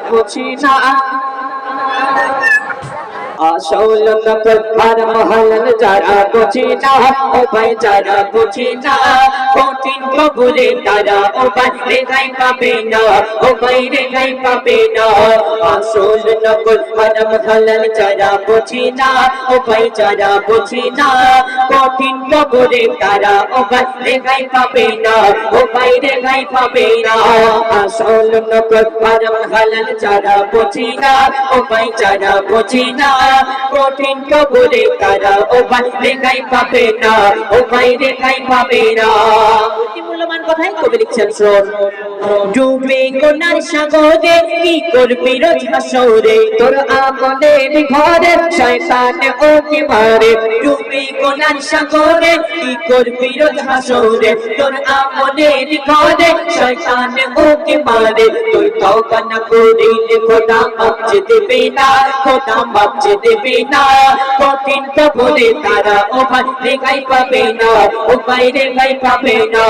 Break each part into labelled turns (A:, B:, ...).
A: বুঝি না আসল নকল আর মহলন যারা বুঝি না ও ভাই যারা বুঝি না কঠিন কবরে তারা ও ভাই রেহাই পাবে না ও ভাই রেহাই পাবে না আসল নকল আর মহলন যারা বুঝি না ও ভাই যারা বুঝি না কঠিন কবরে তারা ও ভাই রেহাই পাবে না ও ভাই রেহাই পাবে না আসল নকল আর মহলন যারা বুঝি না ও ভাই যারা বুঝি না কঠিন কবরে তারা ও ভাই রেহাই পাবে না ও ভাই রেহাই পাবে না অতি মূল্যবান কথাই কবি লিখছেন শোন ডুবে কোনার সাগরে কি করবি রোজ হাসরে তোর আমলের ঘরে শয়তান ওকে মারে ডুবে কোনার সাগরে কি করবি রোজ হাসরে তোর আমলের ঘরে শয়তান ওকে মারে তুই তওবা না করিলে খোদা মাফ দেবে না খোদা মাফ দেবে না কঠিন কবরে তারা ও ভাই রেহাই পাবে না ও ভাই রেহাই পাবে না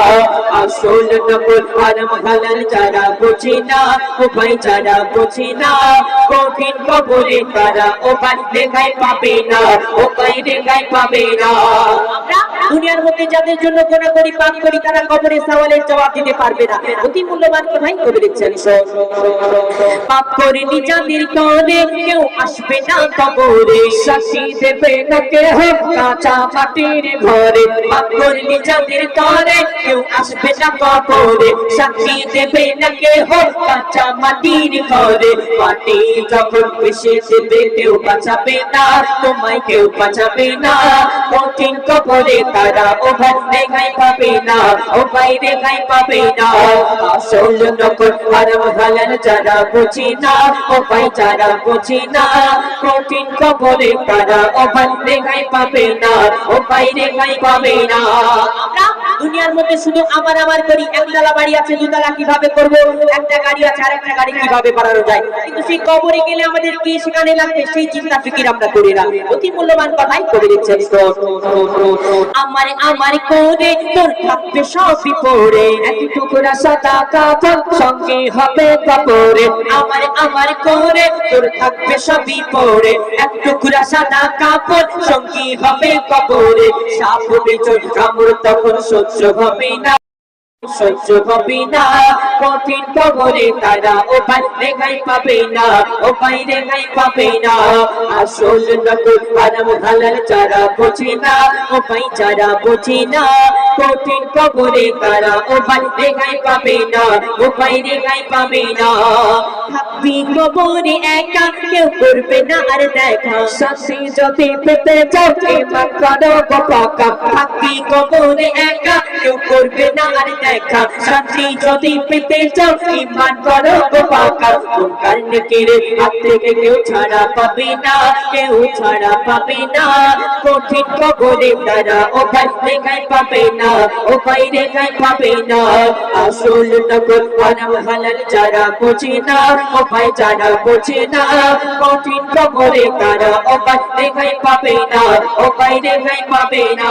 A: আসল নকল আর মহলন যারা বুঝি না ও ভাই যারা বুঝি না কঠিন কবরে তারা ও ভাই রেহাই পাবে না ও ভাই রেহাই পাবে না দুনিয়ার মধ্যে যাদের জন্য গুনাহ করি পাপ করি তারা কবরে সওয়ালের জবাব দিতে পারবে না অতি মূল্যবান কথাই কবি লিখছেন পাপ করে নিজাদের করে কেউ আসবে না কবরে সাক্ষী দেবে না কেহ কাঁচা মাটির ঘরে পাপ করে নিজাদের করে কেউ আসবে না কবরে সাক্ষী দেবে না কেহ কাঁচা মাটির ঘরে মাটি যখন মিশে দেবে কেউ বাঁচাবে না তোমায় কেউ বাঁচাবে না কঠিন কবরে তারা ও ভাই রেহাই পাবে না ও ভাই রেহাই পাবে না আসল নকল আর মহলন যারা বুঝি না ও ভাই যারা বুঝি না কঠিন কবরে তারা ও ভাই রেহাই পাবে না ও ভাই রেহাই পাবে না আমরা দুনিয়ার মধ্যে শুধু আমার আমার করি একতলা বাড়ি আছে দুতলা কিভাবে করব একটা গাড়ি আছে আরেকটা গাড়ি কিভাবে বাড়ানো যায় কিন্তু সেই কবরে গেলে আমাদের কি সেখানে লাগবে সেই চিন্তা ফিকির আমরা করি না অতি মূল্যবান কথাই কবি লিখছেন আমার আমার করে তোর থাকবে সবই পড়ে এক টুকরা সাদা কাপড় সঙ্গে হবে কবরে আমার আমার করে তোর থাকবে সবই পড়ে এক টুকরা সাদা কাপড় সঙ্গে হবে কবরে সাপ বেচন কামড় তখন সহ্য হবে না সহ্য হবে না কঠিন কবরে তারা ও ভাই রেহাই পাবে না ও ভাই রেহাই পাবে না আসল নকল আর মহলন যারা বুঝি না ও ভাই যারা বুঝি না কঠিন কবরে তারা ও ভাই রেহাই পাবে না ও ভাই রেহাই পাবে না থাকবি কবরে একা কেউ করবে না আর দেখা শাস্তি যদি পেতে চাও ঈমান করো পাকা থাকবি কবরে একা কেউ করবে না আর দেখা শান্তি যদি পেতে চাও ঈমান করো পাকা মুনকার নেকির হাত থেকে কেউ ছাড়া পাবে না কেউ ছাড়া পাবে না কঠিন কবরে তারা ও ভাই রেহাই পাবে না ও ভাই রেহাই পাবে না আসল নকল আর মহলন যারা বুঝি না ও ভাই যারা বুঝি না কঠিন কবরে তারা ও ভাই রেহাই পাবে না ও ভাই রেহাই পাবে না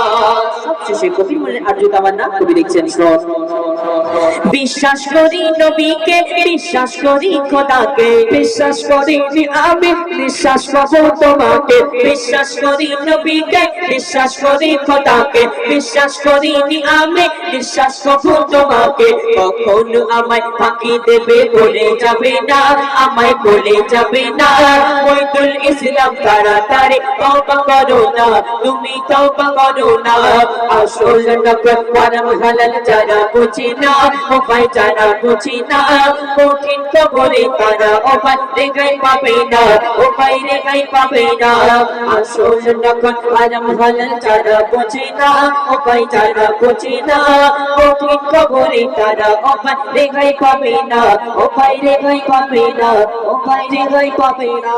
A: সবশেষে কবি বলেন আর যদি আমার নাম কবি লিখছেন বিশ্বাস করি নবীকে বিশ্বাস করি খোদাকে বিশ্বাস করি আমি বিশ্বাস করব তোমাকে বিশ্বাস করি নবীকে বিশ্বাস করি খোদাকে বিশ্বাস করি আমি বিশ্বাস করব তোমাকে কখনো আমায় ফাঁকি দেবে বলে যাবে না আমায় বলে যাবে না মইদুল ইসলাম তাড়াতাড়ি তওবা করো না তুমি তওবা করো না আসল নকল আর মহলন যারা বুঝি না ও ভাই যারা বুঝি না কঠিন কবরে তারা ও ভাই রেহাই পাবে না ও ভাই রেহাই পাবে না আসল নকল আর মহলন যারা বুঝি না ও ভাই যারা বুঝি না কঠিন কবরে তারা ও ভাই রেহাই পাবে না ও ভাই রেহাই পাবে না ও ভাই রেহাই পাবে না